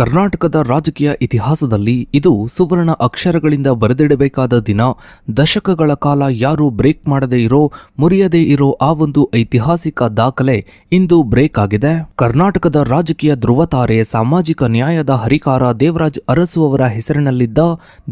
ಕರ್ನಾಟಕದ ರಾಜಕೀಯ ಇತಿಹಾಸದಲ್ಲಿ ಇದು ಸುವರ್ಣ ಅಕ್ಷರಗಳಿಂದ ಬರೆದಿಡಬೇಕಾದ ದಿನ. ದಶಕಗಳ ಕಾಲ ಯಾರು ಬ್ರೇಕ್ ಮಾಡದೇ ಇರೋ, ಮುರಿಯದೇ ಇರೋ ಆ ಒಂದು ಐತಿಹಾಸಿಕ ದಾಖಲೆ ಇಂದು ಬ್ರೇಕ್ ಆಗಿದೆ. ಕರ್ನಾಟಕದ ರಾಜಕೀಯ ಧ್ರುವತಾರೆ, ಸಾಮಾಜಿಕ ನ್ಯಾಯದ ಹರಿಕಾರ ದೇವರಾಜ್ ಅರಸು ಅವರ ಹೆಸರಿನಲ್ಲಿದ್ದ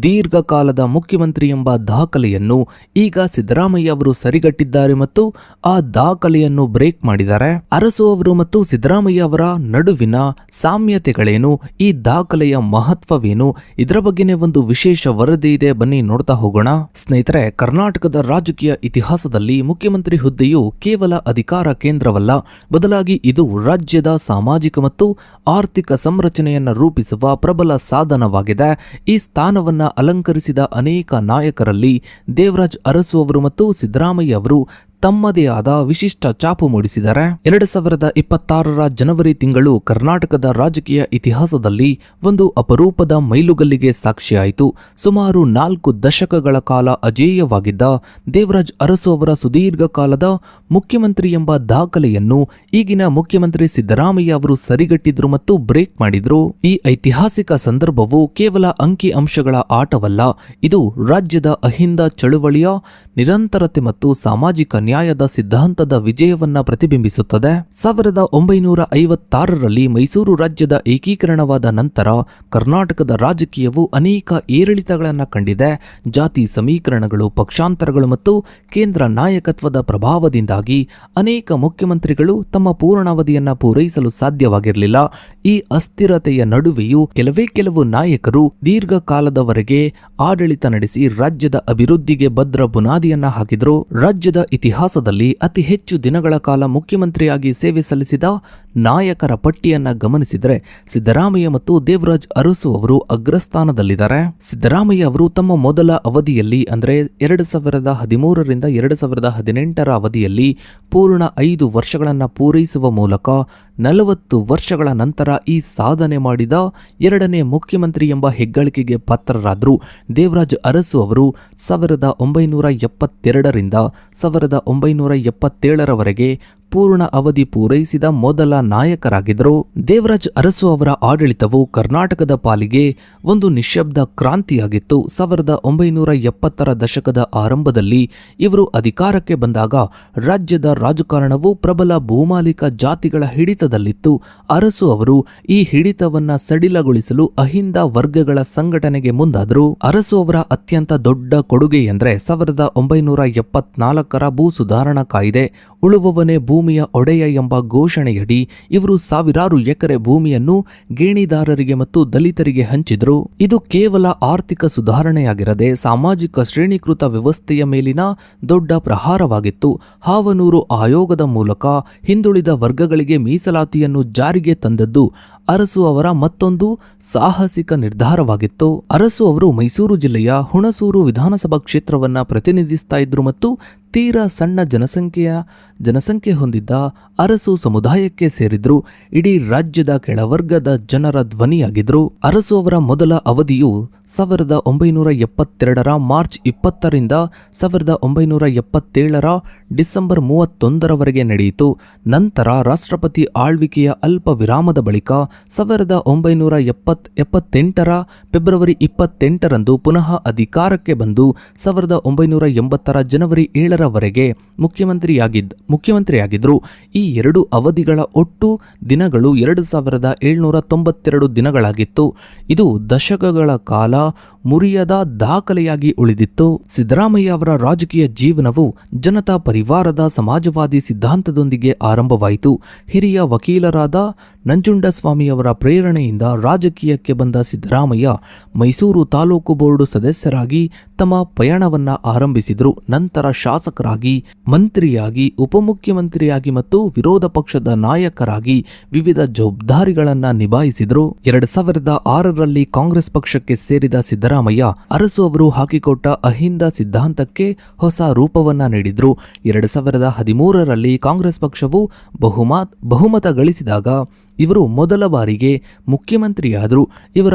ದೀರ್ಘಕಾಲದ ಮುಖ್ಯಮಂತ್ರಿ ಎಂಬ ದಾಖಲೆಯನ್ನು ಈಗ ಸಿದ್ದರಾಮಯ್ಯ ಅವರು ಸರಿಗಟ್ಟಿದ್ದಾರೆ ಮತ್ತು ಆ ದಾಖಲೆಯನ್ನು ಬ್ರೇಕ್ ಮಾಡಿದ್ದಾರೆ. ಅರಸು ಅವರು ಮತ್ತು ಸಿದ್ದರಾಮಯ್ಯ ಅವರ ನಡುವಿನ ಸಾಮ್ಯತೆಗಳೇನು, ಈ ದಾಖಲೆಯ ಮಹತ್ವವೇನು, ಇದರ ಬಗ್ಗೆನೇ ಒಂದು ವಿಶೇಷ ವರದಿ ಇದೆ, ಬನ್ನಿ ನೋಡ್ತಾ ಹೋಗೋಣ. ಸ್ನೇಹಿತರೆ, ಕರ್ನಾಟಕದ ರಾಜಕೀಯ ಇತಿಹಾಸದಲ್ಲಿ ಮುಖ್ಯಮಂತ್ರಿ ಹುದ್ದೆಯು ಕೇವಲ ಅಧಿಕಾರ ಕೇಂದ್ರವಲ್ಲ, ಬದಲಾಗಿ ಇದು ರಾಜ್ಯದ ಸಾಮಾಜಿಕ ಮತ್ತು ಆರ್ಥಿಕ ಸಂರಚನೆಯನ್ನು ರೂಪಿಸುವ ಪ್ರಬಲ ಸಾಧನವಾಗಿದೆ. ಈ ಸ್ಥಾನವನ್ನ ಅಲಂಕರಿಸಿದ ಅನೇಕ ನಾಯಕರಲ್ಲಿ ದೇವರಾಜ್ ಅರಸು ಅವರು ಮತ್ತು ಸಿದ್ದರಾಮಯ್ಯ ಅವರು ತಮ್ಮದೇ ಆದ ವಿಶಿಷ್ಟ ಛಾಪು ಮೂಡಿಸಿದ್ದಾರೆ. 2026ರ ಜನವರಿ ತಿಂಗಳು ಕರ್ನಾಟಕದ ರಾಜಕೀಯ ಇತಿಹಾಸದಲ್ಲಿ ಒಂದು ಅಪರೂಪದ ಮೈಲುಗಲ್ಲಿಗೆ ಸಾಕ್ಷಿಯಾಯಿತು. ಸುಮಾರು 4 ದಶಕಗಳ ಕಾಲ ಅಜೇಯವಾಗಿದ್ದ ದೇವರಾಜ್ ಅರಸು ಅವರ ಸುದೀರ್ಘ ಕಾಲದ ಮುಖ್ಯಮಂತ್ರಿ ಎಂಬ ದಾಖಲೆಯನ್ನು ಈಗಿನ ಮುಖ್ಯಮಂತ್ರಿ ಸಿದ್ದರಾಮಯ್ಯ ಅವರು ಸರಿಗಟ್ಟಿದ್ರು ಮತ್ತು ಬ್ರೇಕ್ ಮಾಡಿದ್ರು. ಈ ಐತಿಹಾಸಿಕ ಸಂದರ್ಭವು ಕೇವಲ ಅಂಕಿ ಅಂಶಗಳ ಆಟವಲ್ಲ, ಇದು ರಾಜ್ಯದ ಅಹಿಂದ ಚಳುವಳಿಯ ನಿರಂತರತೆ ಮತ್ತು ಸಾಮಾಜಿಕ ನ್ಯಾಯದ ಸಿದ್ಧಾಂತದ ವಿಜಯವನ್ನ ಪ್ರತಿಬಿಂಬಿಸುತ್ತದೆ. 1956ರಲ್ಲಿ ಮೈಸೂರು ರಾಜ್ಯದ ಏಕೀಕರಣವಾದ ನಂತರ ಕರ್ನಾಟಕದ ರಾಜಕೀಯವು ಅನೇಕ ಏರಿಳಿತಗಳನ್ನು ಕಂಡಿದೆ. ಜಾತಿ ಸಮೀಕರಣಗಳು, ಪಕ್ಷಾಂತರಗಳು ಮತ್ತು ಕೇಂದ್ರ ನಾಯಕತ್ವದ ಪ್ರಭಾವದಿಂದಾಗಿ ಅನೇಕ ಮುಖ್ಯಮಂತ್ರಿಗಳು ತಮ್ಮ ಪೂರ್ಣಾವಧಿಯನ್ನ ಪೂರೈಸಲು ಸಾಧ್ಯವಾಗಿರಲಿಲ್ಲ. ಈ ಅಸ್ಥಿರತೆಯ ನಡುವೆಯೂ ಕೆಲವು ನಾಯಕರು ದೀರ್ಘಕಾಲದವರೆಗೆ ಆಡಳಿತ ನಡೆಸಿ ರಾಜ್ಯದ ಅಭಿವೃದ್ಧಿಗೆ ಭದ್ರ ಬುನಾದಿಯನ್ನ ಹಾಕಿದ್ರು. ರಾಜ್ಯದ ಇತಿಹಾಸದಲ್ಲಿ ಅತಿ ಹೆಚ್ಚು ದಿನಗಳ ಕಾಲ ಮುಖ್ಯಮಂತ್ರಿಯಾಗಿ ಸೇವೆ ಸಲ್ಲಿಸಿದ ನಾಯಕರ ಪಟ್ಟಿಯನ್ನ ಗಮನಿಸಿದರೆ ಸಿದ್ದರಾಮಯ್ಯ ಮತ್ತು ದೇವರಾಜ್ ಅರಸು ಅವರು ಅಗ್ರಸ್ಥಾನದಲ್ಲಿದ್ದಾರೆ. ಸಿದ್ದರಾಮಯ್ಯ ಅವರು ತಮ್ಮ ಮೊದಲ ಅವಧಿಯಲ್ಲಿ ಅಂದರೆ 2013ರಿಂದ 2018ರ ಅವಧಿಯಲ್ಲಿ ಪೂರ್ಣ 5 ವರ್ಷಗಳನ್ನು ಪೂರೈಸುವ ಮೂಲಕ 40 ವರ್ಷಗಳ ನಂತರ ಈ ಸಾಧನೆ ಮಾಡಿದ ಎರಡನೇ ಮುಖ್ಯಮಂತ್ರಿ ಎಂಬ ಹೆಗ್ಗಳಿಕೆಗೆ ಪಾತ್ರರಾದರು. ದೇವರಾಜ್ ಅರಸು ಅವರು 1972ರಿಂದ 1977ರವರೆಗೆ ಪೂರ್ಣ ಅವಧಿ ಪೂರೈಸಿದ ಮೊದಲ ನಾಯಕರಾಗಿದ್ದರು. ದೇವರಾಜ್ ಅರಸು ಅವರ ಆಡಳಿತವು ಕರ್ನಾಟಕದ ಪಾಲಿಗೆ ಒಂದು ನಿಶ್ಶಬ್ದ ಕ್ರಾಂತಿಯಾಗಿತ್ತು. 1970ರ ದಶಕದ ಆರಂಭದಲ್ಲಿ ಇವರು ಅಧಿಕಾರಕ್ಕೆ ಬಂದಾಗ ರಾಜ್ಯದ ರಾಜಕಾರಣವು ಪ್ರಬಲ ಭೂಮಾಲೀಕ ಜಾತಿಗಳ ಹಿಡಿತದಲ್ಲಿತ್ತು. ಅರಸು ಅವರು ಈ ಹಿಡಿತವನ್ನ ಸಡಿಲಗೊಳಿಸಲು ಅಹಿಂದ ವರ್ಗಗಳ ಸಂಘಟನೆಗೆ ಮುಂದಾದರು. ಅರಸು ಅವರ ಅತ್ಯಂತ ದೊಡ್ಡ ಕೊಡುಗೆ ಎಂದರೆ 1974ರ ಭೂ ಸುಧಾರಣಾ ಕಾಯ್ದೆ. ಉಳುವವನೇ ಭೂಮಿಯ ಒಡೆಯ ಎಂಬ ಘೋಷಣೆಯಡಿ ಇವರು ಸಾವಿರಾರು ಎಕರೆ ಭೂಮಿಯನ್ನು ಗೇಣಿದಾರರಿಗೆ ಮತ್ತು ದಲಿತರಿಗೆ ಹಂಚಿದ್ರು. ಇದು ಕೇವಲ ಆರ್ಥಿಕ ಸುಧಾರಣೆಯಾಗಿರದೆ ಸಾಮಾಜಿಕ ಶ್ರೇಣೀಕೃತ ವ್ಯವಸ್ಥೆಯ ಮೇಲಿನ ದೊಡ್ಡ ಪ್ರಹಾರವಾಗಿತ್ತು. ಹಾವನೂರು ಆಯೋಗದ ಮೂಲಕ ಹಿಂದುಳಿದ ವರ್ಗಗಳಿಗೆ ಮೀಸಲಾತಿಯನ್ನು ಜಾರಿಗೆ ತಂದದ್ದು ಅರಸು ಅವರ ಮತ್ತೊಂದು ಸಾಹಸಿಕ ನಿರ್ಧಾರವಾಗಿತ್ತು. ಅರಸು ಅವರು ಮೈಸೂರು ಜಿಲ್ಲೆಯ ಹುಣಸೂರು ವಿಧಾನಸಭಾ ಕ್ಷೇತ್ರವನ್ನ ಪ್ರತಿನಿಧಿಸ್ತಾ ಇದ್ರು ಮತ್ತು ತೀರಾ ಸಣ್ಣ ಜನಸಂಖ್ಯೆ ಹೊಂದಿದ್ದ ಅರಸು ಸಮುದಾಯಕ್ಕೆ ಸೇರಿದ್ರು. ಇಡೀ ರಾಜ್ಯದ ಕೆಳವರ್ಗದ ಜನರ ಧ್ವನಿಯಾಗಿದ್ರು. ಅರಸು ಅವರ ಮೊದಲ ಅವಧಿಯು 1972ರ ಮಾರ್ಚ್ 20ರಿಂದ 1977ರ ಡಿಸೆಂಬರ್ 31ರವರೆಗೆ ನಡೆಯಿತು. ನಂತರ ರಾಷ್ಟ್ರಪತಿ ಆಳ್ವಿಕೆಯ ಅಲ್ಪ ವಿರಾಮದ ಬಳಿಕ 1978ರ ಫೆಬ್ರವರಿ 28ರಂದು ಪುನಃ ಅಧಿಕಾರಕ್ಕೆ ಬಂದು 1980ರ ಜನವರಿ 7ರವರೆಗೆ ಮುಖ್ಯಮಂತ್ರಿಯಾಗಿದ್ದರು. ಈ 2 ಅವಧಿಗಳ ಒಟ್ಟು ದಿನಗಳು 2792 ದಿನಗಳಾಗಿತ್ತು. ಇದು ದಶಕಗಳ ಕಾಲ ಮುರಿಯದ ದಾಖಲೆಯಾಗಿ ಉಳಿದಿತ್ತು. ಸಿದ್ದರಾಮಯ್ಯ ಅವರ ರಾಜಕೀಯ ಜೀವನವು ಜನತಾ ಪರಿವಾರದ ಸಮಾಜವಾದಿ ಸಿದ್ಧಾಂತದೊಂದಿಗೆ ಆರಂಭವಾಯಿತು. ಹಿರಿಯ ವಕೀಲರಾದ ನಂಜುಂಡಸ್ವಾಮಿಯವರ ಪ್ರೇರಣೆಯಿಂದ ರಾಜಕೀಯಕ್ಕೆ ಬಂದ ಸಿದ್ದರಾಮಯ್ಯ ಮೈಸೂರು ತಾಲೂಕು ಬೋರ್ಡು ಸದಸ್ಯರಾಗಿ ತಮ್ಮ ಪಯಣವನ್ನ ಆರಂಭಿಸಿದರು. ನಂತರ ಶಾಸಕರಾಗಿ, ಮಂತ್ರಿಯಾಗಿ, ಉಪಮುಖ್ಯಮಂತ್ರಿಯಾಗಿ ಮತ್ತು ವಿರೋಧ ಪಕ್ಷದ ನಾಯಕರಾಗಿ ವಿವಿಧ ಜವಾಬ್ದಾರಿಗಳನ್ನ ನಿಭಾಯಿಸಿದರು. 2006ರಲ್ಲಿ ಕಾಂಗ್ರೆಸ್ ಪಕ್ಷಕ್ಕೆ ಸೇರಿದ ಸಿದ್ದರಾಮಯ್ಯ ಅರಸು ಅವರು ಹಾಕಿಕೊಟ್ಟ ಅಹಿಂದ ಸಿದ್ಧಾಂತಕ್ಕೆ ಹೊಸ ರೂಪವನ್ನ ನೀಡಿದ್ರು. 2013ರಲ್ಲಿ ಕಾಂಗ್ರೆಸ್ ಪಕ್ಷವು ಬಹುಮತ ಗಳಿಸಿದಾಗ ಇವರು ಮೊದಲ ಬಾರಿಗೆ ಮುಖ್ಯಮಂತ್ರಿಯಾದರು. ಇವರ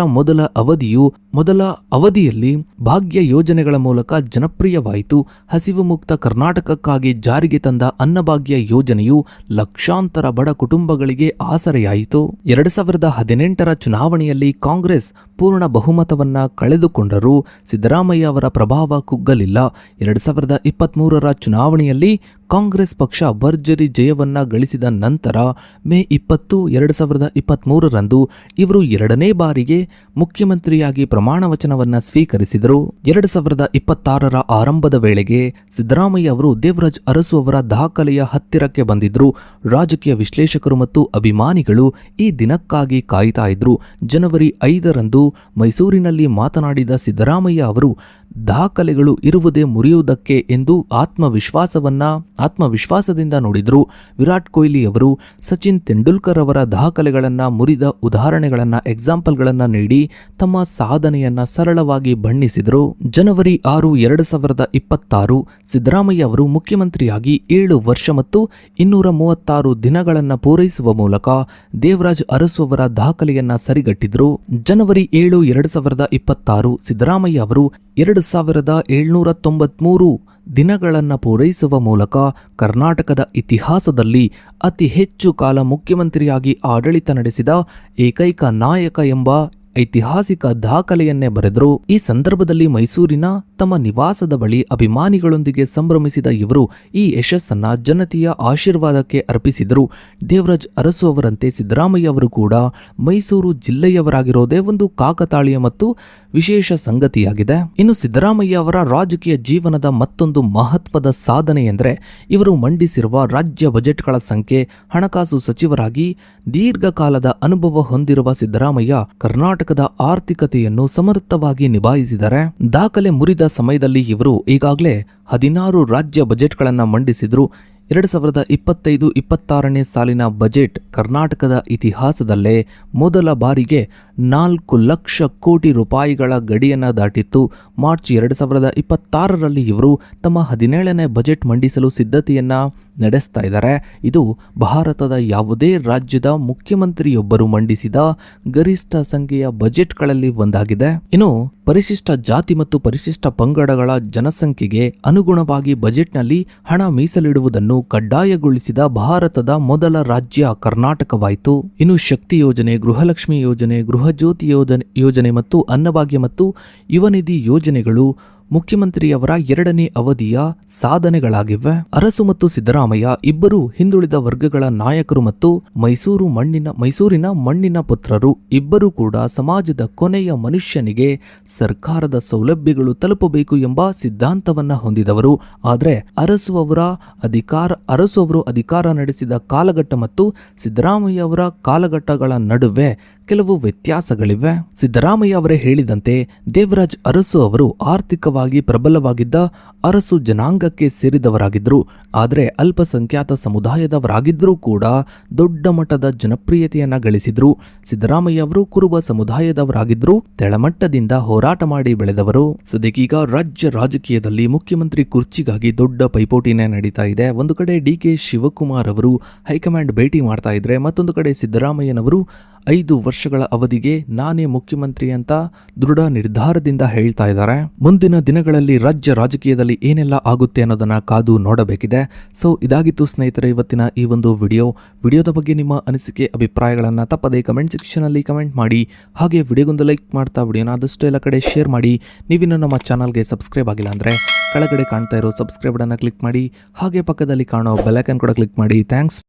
ಮೊದಲ ಅವಧಿಯಲ್ಲಿ ಭಾಗ್ಯ ಯೋಜನೆಗಳ ಮೂಲಕ ಜನಪ್ರಿಯವಾಯಿತು. ಹಸಿವು ಮುಕ್ತ ಕರ್ನಾಟಕಕ್ಕಾಗಿ ಜಾರಿಗೆ ತಂದ ಅನ್ನಭಾಗ್ಯ ಯೋಜನೆಯು ಲಕ್ಷಾಂತರ ಬಡ ಕುಟುಂಬಗಳಿಗೆ ಆಸರೆಯಾಯಿತು. 2018ರ ಚುನಾವಣೆಯಲ್ಲಿ ಕಾಂಗ್ರೆಸ್ ಪೂರ್ಣ ಬಹುಮತವನ್ನ ಕಳೆದುಕೊಂಡರೂ ಸಿದ್ದರಾಮಯ್ಯ ಅವರ ಪ್ರಭಾವ ಕುಗ್ಗಲಿಲ್ಲ. 2023ರ ಚುನಾವಣೆಯಲ್ಲಿ ಕಾಂಗ್ರೆಸ್ ಪಕ್ಷ ಭರ್ಜರಿ ಜಯವನ್ನ ಗಳಿಸಿದ ನಂತರ ಮೇ 20, 2023ರಂದು ಇವರು 2ನೇ ಬಾರಿಗೆ ಮುಖ್ಯಮಂತ್ರಿಯಾಗಿ ಪ್ರಮಾಣ ವಚನವನ್ನ ಸ್ವೀಕರಿಸಿದರು. 2026ರ ಆರಂಭದ ವೇಳೆಗೆ ಸಿದ್ದರಾಮಯ್ಯ ಅವರು ದೇವರಾಜ್ ಅರಸು ಅವರ ದಾಖಲೆಯ ಹತ್ತಿರಕ್ಕೆ ಬಂದಿದ್ರು. ರಾಜಕೀಯ ವಿಶ್ಲೇಷಕರು ಮತ್ತು ಅಭಿಮಾನಿಗಳು ಈ ದಿನಕ್ಕಾಗಿ ಕಾಯ್ತಾ ಇದ್ರು. ಜನವರಿ 5ರಂದು ಮೈಸೂರಿನಲ್ಲಿ ಮಾತನಾಡಿದ ಸಿದ್ದರಾಮಯ್ಯ ಅವರು ದಾಖಲೆಗಳು ಇರುವುದೇ ಮುರಿಯುವುದಕ್ಕೆ ಎಂದು ಆತ್ಮವಿಶ್ವಾಸದಿಂದ ನೋಡಿದ್ರು. ವಿರಾಟ್ ಕೊಹ್ಲಿ ಅವರು, ಸಚಿನ್ ತೆಂಡೂಲ್ಕರ್ ಅವರ ದಾಖಲೆಗಳನ್ನ ಮುರಿದ ಉದಾಹರಣೆಗಳನ್ನ ಎಕ್ಸಾಂಪಲ್ಗಳನ್ನ ನೀಡಿ ತಮ್ಮ ಸಾಧನೆಯನ್ನ ಸರಳವಾಗಿ ಬಣ್ಣಿಸಿದರು. ಜನವರಿ 6, 2026 ಸಿದ್ದರಾಮಯ್ಯ ಅವರು ಮುಖ್ಯಮಂತ್ರಿಯಾಗಿ 7 ವರ್ಷ ಮತ್ತು 236 ದಿನಗಳನ್ನು ಪೂರೈಸುವ ಮೂಲಕ ದೇವರಾಜ್ ಅರಸು ಅವರ ದಾಖಲೆಯನ್ನ ಸರಿಗಟ್ಟಿದ್ರು. ಜನವರಿ 7, 2026 ಸಿದ್ದರಾಮಯ್ಯ ಅವರು 2793 ದಿನಗಳನ್ನು ಪೂರೈಸುವ ಮೂಲಕ ಕರ್ನಾಟಕದ ಇತಿಹಾಸದಲ್ಲಿ ಅತಿ ಹೆಚ್ಚು ಕಾಲ ಮುಖ್ಯಮಂತ್ರಿಯಾಗಿ ಆಡಳಿತ ನಡೆಸಿದ ಏಕೈಕ ನಾಯಕ ಎಂಬ ಐತಿಹಾಸಿಕ ದಾಖಲೆಯನ್ನೇ ಬರೆದರು. ಈ ಸಂದರ್ಭದಲ್ಲಿ ಮೈಸೂರಿನ ತಮ್ಮ ನಿವಾಸದ ಬಳಿ ಅಭಿಮಾನಿಗಳೊಂದಿಗೆ ಸಂಭ್ರಮಿಸಿದ ಇವರು ಈ ಯಶಸ್ಸನ್ನ ಜನತೆಯ ಆಶೀರ್ವಾದಕ್ಕೆ ಅರ್ಪಿಸಿದರು. ದೇವರಾಜ್ ಅರಸು ಅವರಂತೆ ಸಿದ್ದರಾಮಯ್ಯ ಅವರು ಕೂಡ ಮೈಸೂರು ಜಿಲ್ಲೆಯವರಾಗಿರೋದೇ ಒಂದು ಕಾಕತಾಳೀಯ ಮತ್ತು ವಿಶೇಷ ಸಂಗತಿಯಾಗಿದೆ. ಇನ್ನು ಸಿದ್ದರಾಮಯ್ಯ ಅವರ ರಾಜಕೀಯ ಜೀವನದ ಮತ್ತೊಂದು ಮಹತ್ವದ ಸಾಧನೆ ಎಂದರೆ ಇವರು ಮಂಡಿಸಿರುವ ರಾಜ್ಯ ಬಜೆಟ್ಗಳ ಸಂಖ್ಯೆ. ಹಣಕಾಸು ಸಚಿವರಾಗಿ ದೀರ್ಘಕಾಲದ ಅನುಭವ ಹೊಂದಿರುವ ಸಿದ್ದರಾಮಯ್ಯ ಕರ್ನಾಟಕದ ಆರ್ಥಿಕತೆಯನ್ನು ಸಮರ್ಥವಾಗಿ ನಿಭಾಯಿಸಿದ್ದಾರೆ. ದಾಖಲೆ ಮುರಿದ ಸಮಯದಲ್ಲಿ ಇವರು ಈಗಾಗಲೇ 16 ರಾಜ್ಯ ಬಜೆಟ್ಗಳನ್ನು ಮಂಡಿಸಿದ್ರು. 2025-26ನೇ ಸಾಲಿನ ಬಜೆಟ್ ಕರ್ನಾಟಕದ ಇತಿಹಾಸದಲ್ಲೇ ಮೊದಲ ಬಾರಿಗೆ 4 ಲಕ್ಷ ಕೋಟಿ ರೂಪಾಯಿಗಳ ಗಡಿಯನ್ನು ದಾಟಿತ್ತು. ಮಾರ್ಚ್ 2026ರಲ್ಲಿ ಇವರು ತಮ್ಮ 17ನೇ ಬಜೆಟ್ ಮಂಡಿಸಲು ಸಿದ್ಧತೆಯನ್ನ ನಡೆಸ್ತಾ ಇದ್ದಾರೆ. ಇದು ಭಾರತದ ಯಾವುದೇ ರಾಜ್ಯದ ಮುಖ್ಯಮಂತ್ರಿಯೊಬ್ಬರು ಮಂಡಿಸಿದ ಗರಿಷ್ಠ ಸಂಖ್ಯೆಯ ಬಜೆಟ್ಗಳಲ್ಲಿ ಒಂದಾಗಿದೆ. ಇನ್ನು ಪರಿಶಿಷ್ಟ ಜಾತಿ ಮತ್ತು ಪರಿಶಿಷ್ಟ ಪಂಗಡಗಳ ಜನಸಂಖ್ಯೆಗೆ ಅನುಗುಣವಾಗಿ ಬಜೆಟ್ನಲ್ಲಿ ಹಣ ಮೀಸಲಿಡುವುದನ್ನು ಕಡ್ಡಾಯಗೊಳಿಸಿದ ಭಾರತದ ಮೊದಲ ರಾಜ್ಯ ಕರ್ನಾಟಕವಾಯಿತು. ಇನ್ನು ಶಕ್ತಿ ಯೋಜನೆ, ಗೃಹಲಕ್ಷ್ಮಿ ಯೋಜನೆ, ಗೃಹಜ್ಯೋತಿ ಯೋಜನೆ ಮತ್ತು ಅನ್ನಭಾಗ್ಯ ಮತ್ತು ಯುವ ನಿಧಿ ಯೋಜನೆಗಳು ಮುಖ್ಯಮಂತ್ರಿಯವರ 2ನೇ ಅವಧಿಯ ಸಾಧನೆಗಳಾಗಿವೆ. ಅರಸು ಮತ್ತು ಸಿದ್ದರಾಮಯ್ಯ ಇಬ್ಬರು ಹಿಂದುಳಿದ ವರ್ಗಗಳ ನಾಯಕರು ಮತ್ತು ಮೈಸೂರಿನ ಮಣ್ಣಿನ ಪುತ್ರರು. ಇಬ್ಬರು ಕೂಡ ಸಮಾಜದ ಕೊನೆಯ ಮನುಷ್ಯನಿಗೆ ಸರ್ಕಾರದ ಸೌಲಭ್ಯಗಳು ತಲುಪಬೇಕು ಎಂಬ ಸಿದ್ಧಾಂತವನ್ನ ಹೊಂದಿದವರು. ಆದರೆ ಅರಸು ಅವರು ಅಧಿಕಾರ ನಡೆಸಿದ ಕಾಲಘಟ್ಟ ಮತ್ತು ಸಿದ್ದರಾಮಯ್ಯ ಅವರ ಕಾಲಘಟ್ಟಗಳ ನಡುವೆ ಕೆಲವು ವ್ಯತ್ಯಾಸಗಳಿವೆ. ಸಿದ್ದರಾಮಯ್ಯ ಅವರೇ ಹೇಳಿದಂತೆ ದೇವರಾಜ್ ಅರಸು ಅವರು ಆರ್ಥಿಕವಾಗಿ ಪ್ರಬಲವಾಗಿದ್ದ ಅರಸು ಜನಾಂಗಕ್ಕೆ ಸೇರಿದವರಾಗಿದ್ದರು. ಆದರೆ ಅಲ್ಪಸಂಖ್ಯಾತ ಸಮುದಾಯದವರಾಗಿದ್ದರೂ ಕೂಡ ದೊಡ್ಡ ಮಟ್ಟದ ಜನಪ್ರಿಯತೆಯನ್ನ ಗಳಿಸಿದ್ರು. ಸಿದ್ದರಾಮಯ್ಯ ಅವರು ಕುರುಬ ಸಮುದಾಯದವರಾಗಿದ್ದರು. ತೆಳಮಟ್ಟದಿಂದ ಹೋರಾಟ ಮಾಡಿ ಬೆಳೆದವರು. ಸದ್ಯಕ್ಕೀಗ ರಾಜ್ಯ ರಾಜಕೀಯದಲ್ಲಿ ಮುಖ್ಯಮಂತ್ರಿ ಕುರ್ಚಿಗಾಗಿ ದೊಡ್ಡ ಪೈಪೋಟಿನೇ ನಡೀತಾ ಇದೆ. ಒಂದು ಕಡೆ DK ಶಿವಕುಮಾರ್ ಅವರು ಹೈಕಮಾಂಡ್ ಭೇಟಿ ಮಾಡ್ತಾ ಇದ್ರೆ, ಮತ್ತೊಂದು ಕಡೆ ಸಿದ್ದರಾಮಯ್ಯನವರು 5 ವರ್ಷಗಳ ಅವಧಿಗೆ ನಾನೇ ಮುಖ್ಯಮಂತ್ರಿ ಅಂತ ದೃಢ ನಿರ್ಧಾರದಿಂದ ಹೇಳ್ತಾ ಇದ್ದಾರೆ. ಮುಂದಿನ ದಿನಗಳಲ್ಲಿ ರಾಜ್ಯ ರಾಜಕೀಯದಲ್ಲಿ ಏನೆಲ್ಲ ಆಗುತ್ತೆ ಅನ್ನೋದನ್ನ ಕಾದು ನೋಡಬೇಕಿದೆ. ಸೊ ಇದಾಗಿತ್ತು ಸ್ನೇಹಿತರೆ ಇವತ್ತಿನ ಈ ಒಂದು ವಿಡಿಯೋದ ಬಗ್ಗೆ ನಿಮ್ಮ ಅನಿಸಿಕೆ ಅಭಿಪ್ರಾಯಗಳನ್ನು ತಪ್ಪದೆ ಕಮೆಂಟ್ ಸೆಕ್ಷನ್ ಅಲ್ಲಿ ಕಮೆಂಟ್ ಮಾಡಿ. ಹಾಗೆ ವಿಡಿಯೋಗೊಂದು ಲೈಕ್ ಮಾಡ್ತಾ ವಿಡಿಯೋನ ಆದಷ್ಟು ಎಲ್ಲ ಕಡೆ ಶೇರ್ ಮಾಡಿ. ನೀವಿನ್ನು ನಮ್ಮ ಚಾನಲ್ಗೆ ಸಬ್ಸ್ಕ್ರೈಬ್ ಆಗಿಲ್ಲ ಅಂದ್ರೆ ಕೆಳಗಡೆ ಕಾಣ್ತಾ ಇರೋ ಸಬ್ಸ್ಕ್ರೈಬ್ ಬಟನ್ ಕ್ಲಿಕ್ ಮಾಡಿ. ಹಾಗೆ ಪಕ್ಕದಲ್ಲಿ ಕಾಣೋ ಬೆಲ್ ಐಕಾನ್ ಕೂಡ ಕ್ಲಿಕ್ ಮಾಡಿ. ಥ್ಯಾಂಕ್ಸ್.